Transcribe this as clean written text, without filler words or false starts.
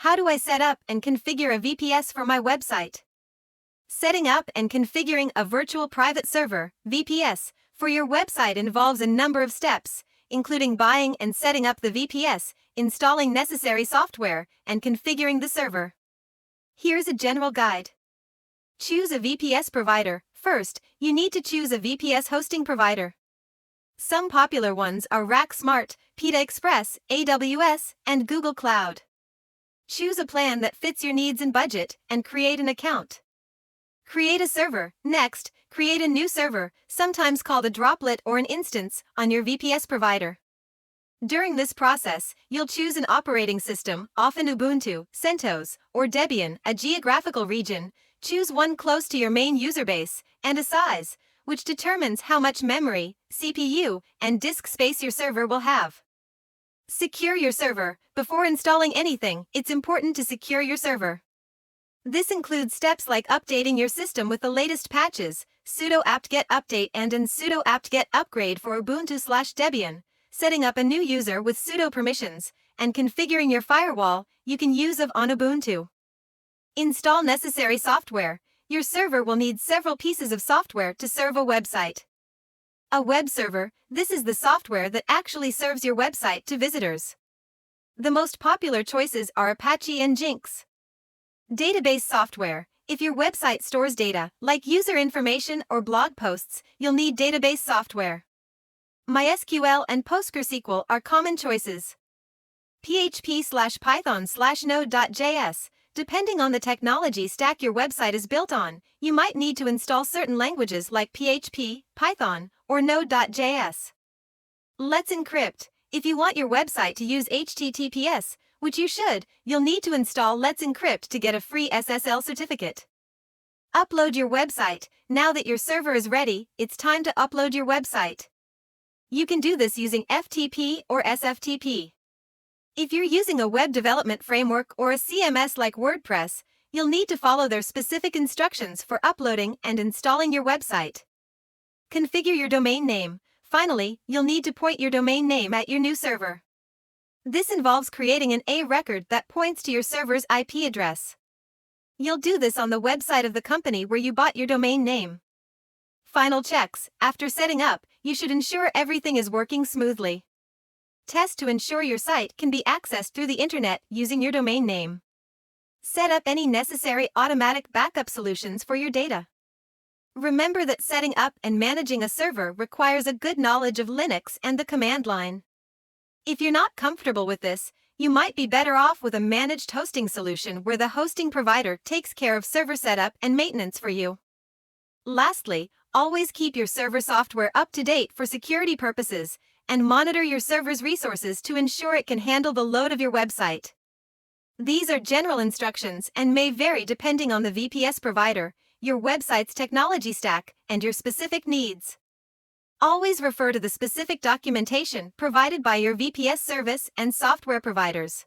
How do I set up and configure a VPS for my website? Setting up and configuring a virtual private server, VPS, for your website involves a number of steps, including buying and setting up the VPS, installing necessary software, and configuring the server. Here's a general guide. Choose a VPS provider. First, you need to choose a VPS hosting provider. Some popular ones are Raksmart, PetaExpress, AWS, and Google Cloud. Choose a plan that fits your needs and budget, and create an account. Create a server. Next, create a new server, sometimes called a droplet or an instance, on your VPS provider. During this process, you'll choose an operating system, often Ubuntu, CentOS, or Debian, a geographical region. Choose one close to your main user base, and a size, which determines how much memory, CPU, and disk space your server will have. Secure your server. Before installing anything, it's important to secure your server. This includes steps like updating your system with the latest patches, sudo apt-get update and sudo apt-get upgrade for Ubuntu/Debian, setting up a new user with sudo permissions, and configuring your firewall you can use on Ubuntu. Install necessary software. Your server will need several pieces of software to serve a website. A web server, this is the software that actually serves your website to visitors. The most popular choices are Apache and Jinx. Database software. If your website stores data, like user information or blog posts, you'll need database software. MySQL and PostgreSQL are common choices. PHP/Python/Node.js. Depending on the technology stack your website is built on, you might need to install certain languages like PHP, Python, or Node.js. Let's encrypt. If you want your website to use HTTPS, which you should, you'll need to install Let's Encrypt to get a free SSL certificate. Upload your website. Now that your server is ready, it's time to upload your website. You can do this using FTP or SFTP. If you're using a web development framework or a CMS like WordPress, you'll need to follow their specific instructions for uploading and installing your website. Configure your domain name. Finally, you'll need to point your domain name at your new server. This involves creating an A record that points to your server's IP address. You'll do this on the website of the company where you bought your domain name. Final checks. After setting up, you should ensure everything is working smoothly. Test to ensure your site can be accessed through the internet using your domain name. Set up any necessary automatic backup solutions for your data. Remember that setting up and managing a server requires a good knowledge of Linux and the command line. If you're not comfortable with this, you might be better off with a managed hosting solution where the hosting provider takes care of server setup and maintenance for you. Lastly, always keep your server software up to date for security purposes, and monitor your server's resources to ensure it can handle the load of your website. These are general instructions and may vary depending on the VPS provider, your website's technology stack, and your specific needs. Always refer to the specific documentation provided by your VPS service and software providers.